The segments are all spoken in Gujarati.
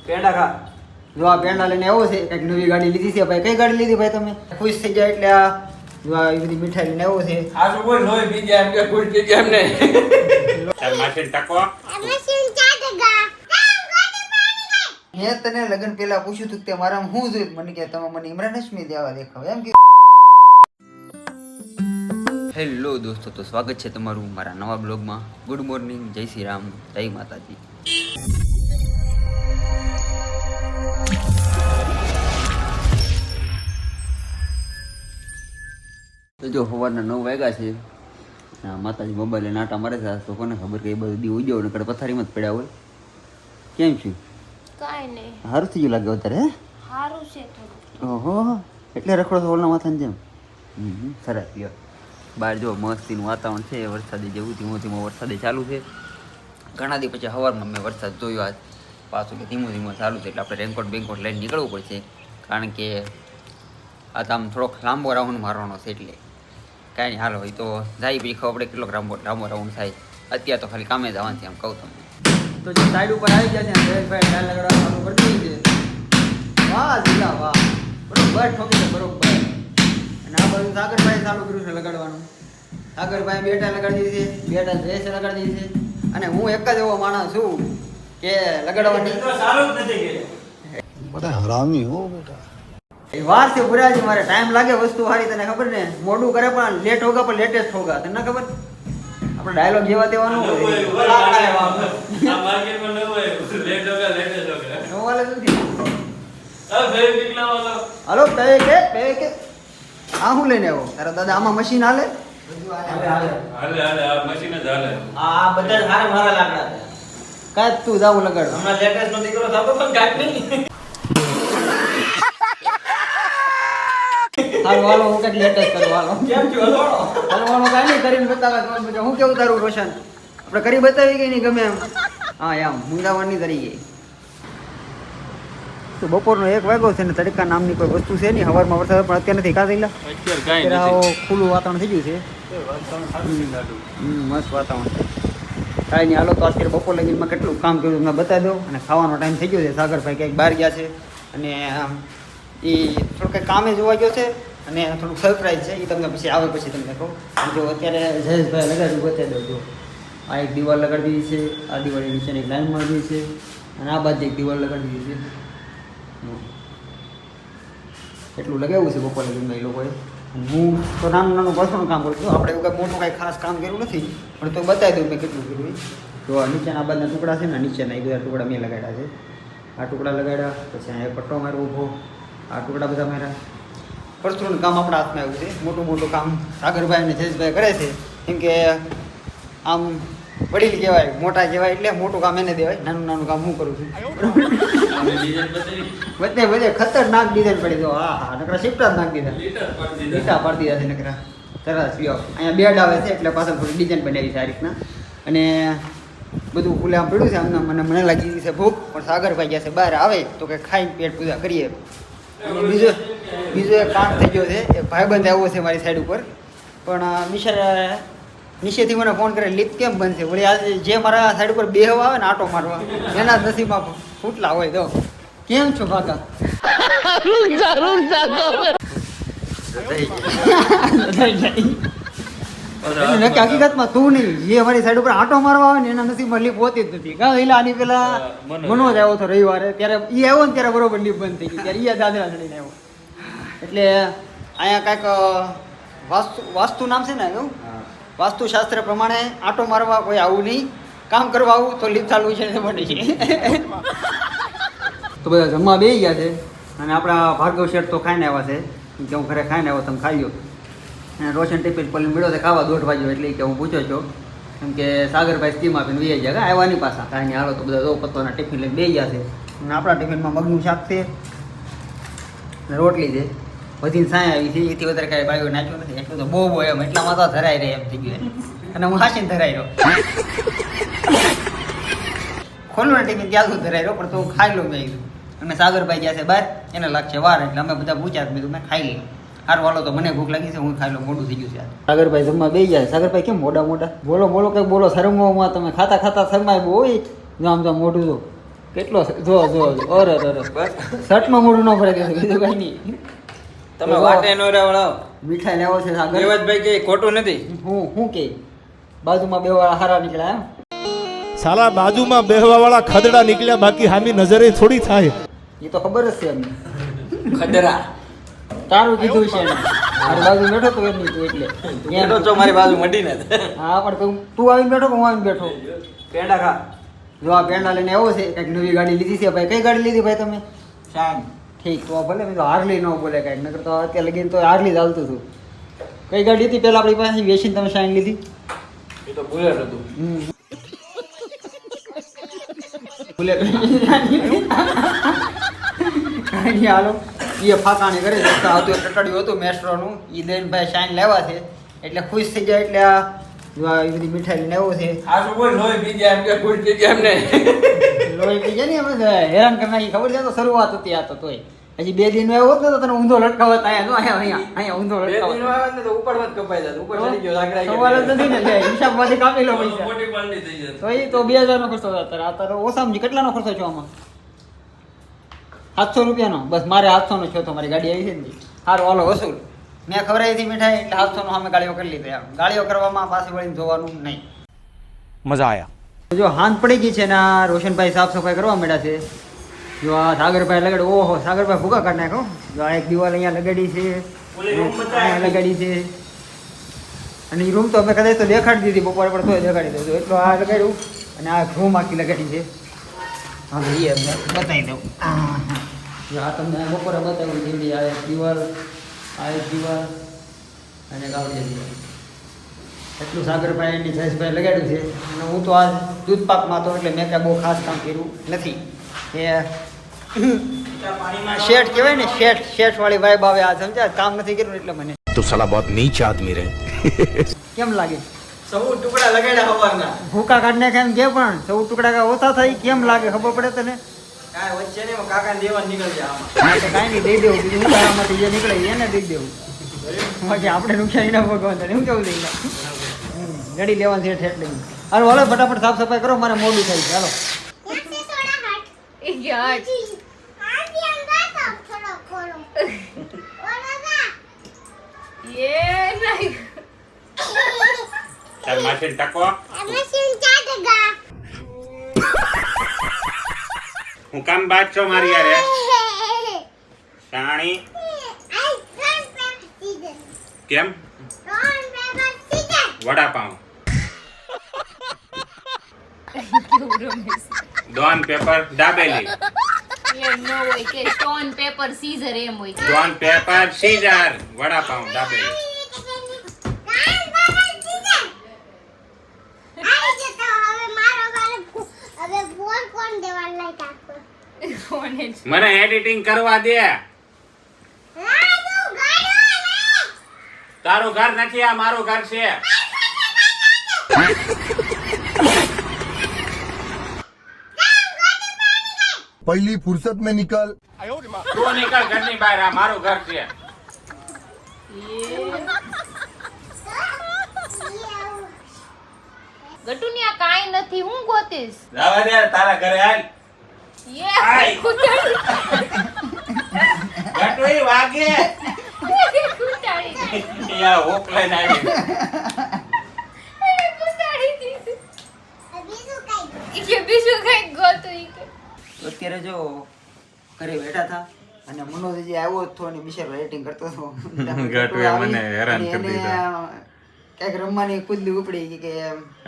પેંડા ખા. જો આ પેંડા લઈને આવ્યો છે, કંઈક નવી ગાડી લીધી છે ભાઈ. કઈ ગાડી લીધી ભાઈ તમે? ખુશ થઈ જાય એટલે આ જો આ બધી મીઠાઈ લઈને આવ્યો છે. આ શું કોઈ લોહી પી ગયા એમ કે ખુશ થઈ ગયા એમ નહીં. તાર માસીને ટકો. મેં તને લગ્ન પહેલા પૂછ્યું તું કે મારામાં શું જોયું? મને કે તમે મને ઇમરાન હાશમી જેવા દેખાવ એમ કે. હેલો દોસ્તો, તો સ્વાગત છે તમારું મારા નવા બ્લોગમાં. ગુડ મોર્નિંગ, જય શ્રી રામ, જય માતાજી. તો જો સવારના 9 વાગ્યા છે. માતાજી મોબાઈલે નાટા મારે છે. તો કોને ખબર કે એ બધું દી ઉજ્યો ને કડે પથારીમાં જ પડ્યા હોય. કેમ છું? કાઈ નહીં. સારું થઈ ગયું લાગે અત્યારે? હે, સારું છે થોડું. ઓહો, એટલે રખડો છો ઓલના માથાની જેમ. સરસ લ્યો. બહાર જો મસ્તીનું વાતાવરણ છે, વરસાદી જેવું ધીમો ધીમો વરસાદે ચાલુ છે. ઘણા દી પછી સવારમાં મેં વરસાદ જોયો આજ પાછું કે ધીમો ધીમો ચાલુ છે. એટલે આપણે રેનકોટ બેનકોટ લઈને નીકળવું પડશે, કારણ કે આ તો આમ થોડોક લાંબો રાઉન્ડ મારવાનો છે. એટલે કાંઈ નહીં, હાલો હોય તો જાય પછી ખબર પડે કેટલોક લાંબો રાઉન્ડ થાય. અત્યારે તો ખાલી કામે જવાનું છે, આમ કહું તમને. તો જે સાઈડ ઉપર આવી ગયા છે ને જયેશભાઈ ટાઈલ લગાડવા ચાલુ કરી દીધી છે. વાહ જીલા વાહ, બરોબર ઠોકી છે બરોબર. અને આ બધું સાગરભાઈ ચાલુ કર્યું છે લગાડવાનું. સાગરભાઈ બેટા લગાડી દીધી છે, બેટા ડ્રેસ લગાડી દીધી છે. અને હું એક જ એવો માણસ છું કે લગાડવાની તો સારું જ નથી કે बड़ा हरामी हो बेटा. વાર છે બુરાજી, મારે ટાઈમ લાગે વસ્તુ સારી. તને ખબર ને, મોડું કરે પણ લેટ હોગા પણ લેટેસ્ટ હોગા. તને ખબર? આપણે ડાયલોગ જેવા તેવાનું આ માર્કેટમાં ન હોય લેટ હોગા લેટ હોગા. નવાલે નથી. આ ભાઈ નીકળા વાળો. હાલો પે કે આ હું લઈને આવ્યો? તારા દાદા આમાં મશીન હાલે? હાલે આ મશીન જ હાલે. આ બધા સારા મારા લાકડા છે. કાંઈ તું જાવું લગાડ. હમણાં લેટેસ્ટ નો દીકરો થતો પણ કાંઈ નહીં. હાલો હાલો, હું કંઈક લેટેસ્ટ કરવા હાલો. કેમ છો હલોડો? હલવાનું કાંઈ નહીં, કરીને બતાવે તમારે બધા. હું કેવું તારું રોશન? આપણે કરી બતાવી ગઈ નહીં ગમે એમ. હા એમ મુંદાવાની તરી ગઈ. તો બપોરનો 1 વાગ્યો છે ને તડકા નામની કોઈ વસ્તુ છે નહીં. સવારમાં વરસાદ પણ અત્યારે નથી. કાં થયેલા અત્યારે કાંઈ અત્યારે નથી. આવો ખુલ્લું વાતાવરણ થઈ ગયું છે. મસ્ત વાતાવરણ છે. કાંઈ નહીં, હાલો તો અત્યારે બપોર લગીમાં કેટલું કામ કર્યું તમને બતાવી દો. અને ખાવાનો ટાઈમ થઈ ગયો છે. સાગરભાઈ ક્યાંક બહાર ગયા છે અને એ થોડું કંઈક કામે જોવા ગયો છે. અને થોડુંક સરપ્રાઈઝ છે, એ તમને પછી આવે પછી તમને કહું. જો અત્યારે જયેશભાઈ લગાડ્યું બતાવી દો. જો આ એક દિવાલ લગાડી દીધી છે, આ દિવાળી નીચેની એક લાઈન મારી દીધી છે, અને આ બાજુ એક દિવાલ લગાડી દીધી છે. એટલું લગાવ્યું છે બપોર લગીમાં એ લોકોએ. હું તો નાનું નાનું પર્સનલ કામ કરું છું. આપણે એવું કંઈ મોટું કાંઈ ખાસ કામ કર્યું નથી, પણ તો બતાવી દઉં મેં કેટલું કર્યું. તો આ નીચેના આ બાજુના ટુકડા છે ને, નીચેના એ બધા ટુકડા મેં લગાડ્યા છે. આ ટુકડા લગાડ્યા, પછી અહીંયા પટ્ટો માર્યો ઊભો, આ ટુકડા બધા માર્યા. પરસુનું કામ આપણા હાથમાં આવ્યું છે. મોટું મોટું કામ સાગરભાઈ અને જયેશભાઈ કરે છે. કેમ કે આમ વડીલ કહેવાય, મોટા કહેવાય, એટલે મોટું કામ એને દેવાય. નાનું નાનું કામ હું કરું છું. અમે ડિઝાઇન બતાવી. બધે ખતરનાક ડિઝાઇન પડી દો. હા નકરા શિફ્ટા જ નાખી દીધા, લીટર પર દીધા. લીટા પાડી દીધા છે નકરા. સરસ લ્યો. અહીંયા બેડ આવે છે એટલે પાછળ થોડી ડિઝાઇન બનાવી છે આ રીતના. અને બધું ખુલ્લે આમ પડ્યું છે. આમને મને લાગી છે ભૂખ, પણ સાગરભાઈ ગયા છે બહાર, આવે તો કે ખાઈને પેટ પૂજા કરીએ. અને બીજો એક કામ થઈ ગયો છે. એક ભાઈબંધ આવ્યો છે મારી સાઈડ ઉપર, પણ નીચેથી મને ફોન કરે લિફ્ટ કેમ બંધ છે. વળી આજે જે મારા સાઈડ ઉપર બેહવા આવે ને આટો મારવા, એના જ નસીબમાં ફૂટલા હોય. તો કેમ છો કાકા? હકીકતમાં તું નહીં, જે અમારી સાઈડ ઉપર આટો મારવા આવે ને એના નસીબમાં લીપ હોતી જ નથી. કાં એટલે આની પેલા મનોજ આવ્યો હતો રવિવારે, ત્યારે એ આવ્યો ને ત્યારે બરોબર લીપ બંધ થઈ ગઈ. ત્યારે એ દાદરા ચડીને આવ્યો. એટલે અહીંયા કાંઈક વાસ્તુ નામ છે ને, એવું વાસ્તુશાસ્ત્ર પ્રમાણે આટો મારવા કોઈ આવું નહીં, કામ કરવા આવું તો લીપ ચાલુ છે મોટી છે. તો બધા જમવા બેસી ગયા છે. અને આપણા ભાર્ગવ શેઠ તો ખાઈને આવ્યા છે કે હું ઘરે ખાઈને આવ્યો, તમે ખાઈ લો. અને રોશન ટિફિન પલ્લી મળ્યો તો ખાવા 2 વાગ્યો, એટલે કે હું પૂછ્યો છો. કેમ કે સાગરભાઈ સ્કીમ આપીને વી ગયા આવ્યા પાછા. કાંઈ નહીં, હાલો તો બધા દો પત્તોના ટિફિન લઈને બેસી ગયા છે. અને આપણા ટિફિનમાં મગનું શાક છે અને રોટલી છે. વધીને સાય આવી છે. એથી વધારે કાંઈ બાયો નાખ્યો નથી. એટલું તો બહુ એમ એટલામાં તો ધરાઈ રહે એમ થઈ ગયું. અને હું હાસીને ધરાઈ રહ્યો. ખોલવાનો ટિફિન ત્યાં સુધી ધરાઈ રહ્યો, પણ તો ખાઈ લો મેં કીધું. અને સાગરભાઈ ગયા છે બહાર, એને લાગશે વાર, એટલે અમે બધા પૂછ્યા મેં મેં ખાઈ લઈએ. હારું વાલો તો મને ભૂખ લાગી છે, હું ખાઈ લો, મોટું થઈ ગયું છે. સાગરભાઈ જમવા બેસી જાય. સાગરભાઈ કેમ મોટા બોલો કંઈક બોલો. શરમોમાં તમે ખાતા શરમાય બહુ હોય. જો આમ તો મોઢું તો કેટલો છે? જો અરે શર્ટમાં મોઢું ન ભરાઈ દેતું બીજું કઈ નહીં. તમે વાટે નો રેવડાવો. મીઠાઈ લેવો છે સાગર? દેવતભાઈ કે ખોટું નથી. હું કે બાજુમાં બે વાળા હારા નીકળ્યા એમ? સાલા બાજુમાં બેહવા વાળા ખદડા નીકળ્યા, બાકી હામી નજરે થોડી થાય. એ તો ખબર જ છે એમને. ખદરા. તારું કીધું છે એને. મારી બાજુ બેઠો તો એમ નહીં તું એટલે બેઠો છો મારી બાજુ મટીને. હા પણ તું આવીને બેઠો કે હું આવીને બેઠો? પેંડા ખા. જો આ પેંડા લઈને આવ્યો છે, કંઈક નવી ગાડી લીધી છે ભાઈ. કઈ ગાડી લીધી ભાઈ તમે? શાન. ઠીક તો ભલે મેં તો હાર્લી ન બોલે કાંઈક, નકર તો અત્યારે લગીને તો હાર્લી જ હાલતું હતું. કઈ ગાડી હતી પેલા આપણી પાસે વેચીને તમે શાઇન લીધી? એ તો બુલેટ હતું. બુલેટ કાંઈ હાલો એ ફાકાણી કરે છે. આવતું એક ટટાડ્યું હતું મેસ્ટ્રોનું, એ દઈને ભાઈ શાઇન લેવા છે એટલે ખુશ થઈ જાય. એટલે આ જો આ બધી મીઠાઈ લઈને આવ્યો છે. આ શું કોઈ લોહી પી ગયા એમ કે ગુડ પી ગયા એમ ને. લોહી પી જાય ને એમ હેરાન કરી નાખી. ખબર છે તો શરૂઆત હતી આ તો. તોય હજી 2 દિન આવ્યો ને તો તને ઊંધો લટકાવત. અહીંયા ઊંધો બે લટકાવત. દિનો આવે ને તો ઉપર મત કપાઈ જાય. ઉપર ચડી ગયો લાકડા. સવાલ જ નથી ને લે, હિસાબમાંથી કાપી લો પૈસા. મોટી પાલડી થઈ જાય. તો એ તો 2000 નો ખર્ચો હતો. આ તારો ઓછામાં કેટલાનો ખર્ચો છો આમાં? 700 રૂપિયાનો. બસ મારે 700 નો થયો તો મારી ગાડી આવી છે ને. સારું હાલો વસૂલ. મેં ખવડાવી હતી મીઠાઈ એટલે 700 નો સામે ગાળીઓ કરી લીધી. ગાળીઓ કરવામાં પાછી વળીને જોવાનું નહીં. મજા આયા. જો હાંજ પડી ગઈ છે ને આ રોશનભાઈ સાફ સફાઈ કરવા માંડ્યા છે. જો આ સાગરભાઈ લગાડી, ઓહો સાગરભાઈ ભૂકા કાઢ નાખો. જો આ એક દિવાલ અહીંયા લગાડી છે, અહીંયા લગાડી છે. અને એ રૂમ તો અમે કદાચ તો દેખાડી દીધી બપોરે, પણ તોય દેખાડી દઉં. એટલો આ લગાડ્યું અને આ રૂમ આખી લગાડી છે. હવે એ અમને બતાવી દઉં. જો આ તમને બપોરે બતાવ્યું જેવી આ એક દિવાલ, આ એક દિવાલ અને એક આવડી દિવાલ. એટલું સાગરભાઈ એની જયેશભાઈ લગાડ્યું છે. અને હું તો આજ દૂધ પાકમાં હતો એટલે મેં કાંઈ બહુ ખાસ કામ કર્યું નથી. એ શેઠ કહેવાય ને, શેઠ વાળી વાઇબ આવે. આ સમજ્યા, કામ નથી કર્યું એટલે મને તો સાલા બહુત નીચ આદમી રહે. કેમ લાગે? સૌ ટુકડા લગાડ્યા હવારના. ભૂકા કાઢ નાખે એમ કે, પણ સૌ ટુકડા કાંઈ ઓછા થાય કેમ લાગે ખબર પડે તને? કાંઈ વચ્ચે ને કાકાને દેવા નીકળી જાય આમાં. હા તો કાંઈ નહીં, દઈ દેવું. બીજું હું કાઢવામાંથી જે નીકળે એને દઈ દેવું. બાકી આપણે નુકસાની ના ભગવાન. હું કેવું દઈ ગાડી લેવાનું છે ઠેઠ લઈને. હાલો હાલો ફટાફટ સાફ સફાઈ કરો, મારે મોડું થાય છે. હાલો તાર માસીને ટકો. હું કામ બાદ છો મારી યારે સાણી કેમ વડાપાઉં ડોન પેપર દાબેલી એમ ન હોય કે સ્ટોન પેપર સીઝર એમ હોય કે Don paper scissor vada pav dabeli. મને એડિટિંગ કરવા દે. તારું ઘર નથી, આ મારું ઘર છે. पहली फुर्सत में निकल. તું નીકળ ઘરની બહાર, આ મારું ઘર છે. ગટુનિયા કાઈ નથી, હું ગોતીશ. જવા દે, તારા ઘરે હાલ. યે કુટાડી ગટુઈ વાગે. કુટાડી યા હોક લઈને આવી. કુટાડી દીધી. બીજું કઈ ગોતું ઈ કે અત્યારે જો ઘરે બેઠા હતા અને મનોજજી આવ્યો હતો અને બિચારો એડિટિંગ કરતો હતો. ગટુએ મને હેરાન કરી દીધો. ક્યાંક રમવાની કુદલી ઉપડી કે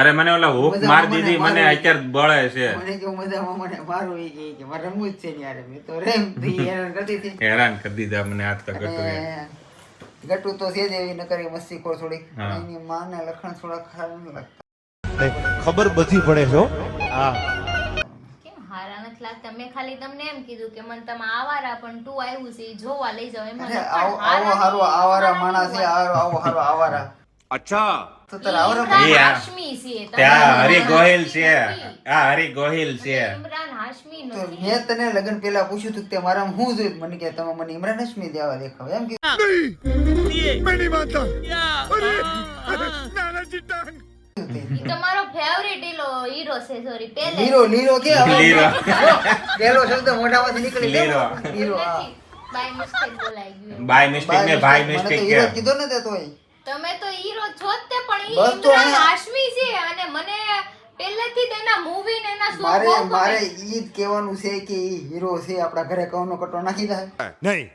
અરે મને ઓલા હુક માર દીધી, મને અત્યારે બળે છે. મને કેવું મજામાં મને મારું એ કે મારે રમવું જ છે ને યાર. મેં તો રેમ થી હેરાન કરતી હતી. હેરાન કરી દીધા મને આજ તો ગટુએ. અને ગટુ તો છે જ એવી નકરી મસ્તીખોર થોડીક. હા. એની માને લખણ થોડા ખરાબ ન લાગતા. ખબર બધી પડે છે હો. હા કેમ હારા નથી લાગતા? મેં ખાલી તમને એમ કીધું કે મને તમે આવારા પણ તું આવ્યું છે ઈ જોવા લઈ જાવ. એમાં અરે લખાણ આવો હારા હારો નહીં, આવારા લખાણ માણસ છે. નહીં હોય. આવો હારો આવારા. અચ્છા તો તારે આવારા ઇમરાન ઈ આ- હાશમી છે. તમે ત્યાં હરી ઇમરાન ગોહિલ હાશમી છે. નથી. આ હરી ગોહિલ છે. ઇમરાન હાશમી તો નથી. મેં તને લગન પહેલા પૂછ્યું તું કે તે મારામાં શું જોયું? મને કે તમે મને ઇમરાન હાશમી દેવા દેખાવ એમ કે. ઈ તમારો ફેવરિટ હીરો છે સોરી પહેલે લીરો કે લીરો. પેલો શબ્દ મોઢામાંથી નીકળી લીરો. લીરો હા. બાય મિસ્ટેક બોલાઈ ગયું બાય મિસ્ટેક ને ભાઈ મને તો મિસ્ટેક હીરો કે કીધો ને તે તોય તમે તો હીરો છો જ તે પણ ઈ બસ તો ઇમરાન અહીંયા- હાશમી છે અને મને પહેલેથી જ એના મૂવી ને એના શો મારે બહુ ગમે. મારે ઈ જ કહેવાનું છે કે ઈ હીરો છે આપણા ઘરે કવનો કટો નાખી દે નહીં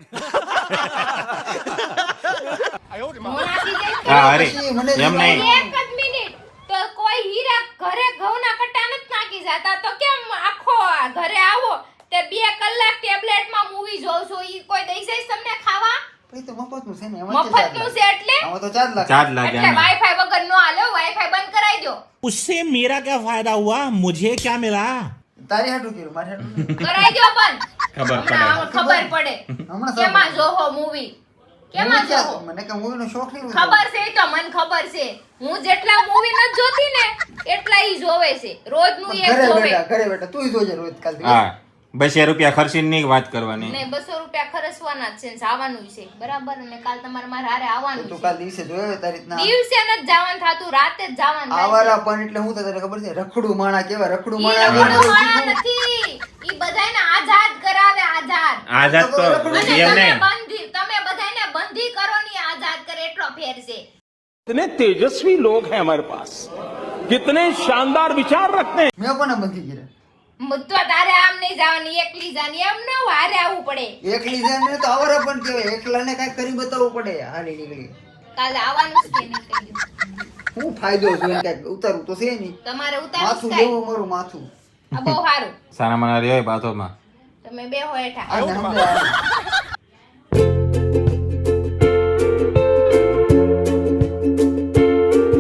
હું નાખી દઈશ. હા અરે પછી મને એમ નહીં એક જ મિનિટ તો કોઈ હીરા ઘરે ઘઉંના કટ્ટા નથી નાખી જતા તો કેમ આખો ઘરે આવો તે 2 કલાક ટેબ્લેટમાં મૂવી જોવ છો ઈ કોઈ દઈ જાય તમને ખાવા પછી તો મફતનું છે ને એમાં મફતનું છે એટલે આમાં તો 4 લાખ 4 લાખ એટલે એમ. વાઈફાઈ વગર નો હાલે વાઈફાઈ બંધ કરાવી દો उससे मेरा क्या फायदा हुआ मुझे क्या मिला તારી હાટું કીધું મારે હાટું નહીં. કરાવી દો બંધ ખબર પડે. હમણાં ખબર પડે હમણાં કેમાં જોહો મૂવી કેમાં હું ક્યાં- જોહો મને કે મૂવીનો શોખ નહીં ખબર છે ઈ તો મને ખબર છે હું જેટલા મૂવી નથી જોતી ને એટલા ઈ જોવે છે રોજનું એક ઘરે જોવે બેઠા ઘરે બેઠા તું જોજે રોજ કાલ હા 200 રૂપિયા ખર્ચીને નહીં વાત કરવાની ને 200 રૂપિયા ખર્ચવાના જ છે ને જવાનું છે બરાબર અને કાલ તમારે મારા હારે આવવાનું તું છે કાલ દિવસે જોયો તારી રીતના દિવસે નથી જવાનું થાતું રાતે જ જવાનું થાય છે. આવારા પણ એટલે હું તને ખબર છે રખડું માણા કેવા રખડું ઈ માણા રખડું આવે માણા નથી ઈ બધાયને આઝાદ કરાવે આઝાદ આઝાદ તો અને એમ તમે નહીં બંધી તમે બધાયને બંધી કરો ની આઝાદ કરે એટલો ફેર છે कितने तेजस्वी लोग हैं हमारे पास कितने शानदार विचार रखते हैं મેં પણ બંધી કર્યા તો તારે આમ નહીં જવાની એકલી જાની એમ ન હારે આવવું પડે એકલી જાય ને તો આવારા પણ કહેવાય એકલાને કાંઈક કરી બતાવવું પડે હાલી નીકળી કાલે આવવાનું જ કે નહીં કહી દઉં. હું ફાયદો જોઈને કાંઈક ઉતારવું તો છે નહીં તમારે ઉતારવું માથું જ થાય. લેવું મારું માથું આ બહુ સારું સારા મના રે બાથોમાં તમે બે હો હેઠા આને સમજાય.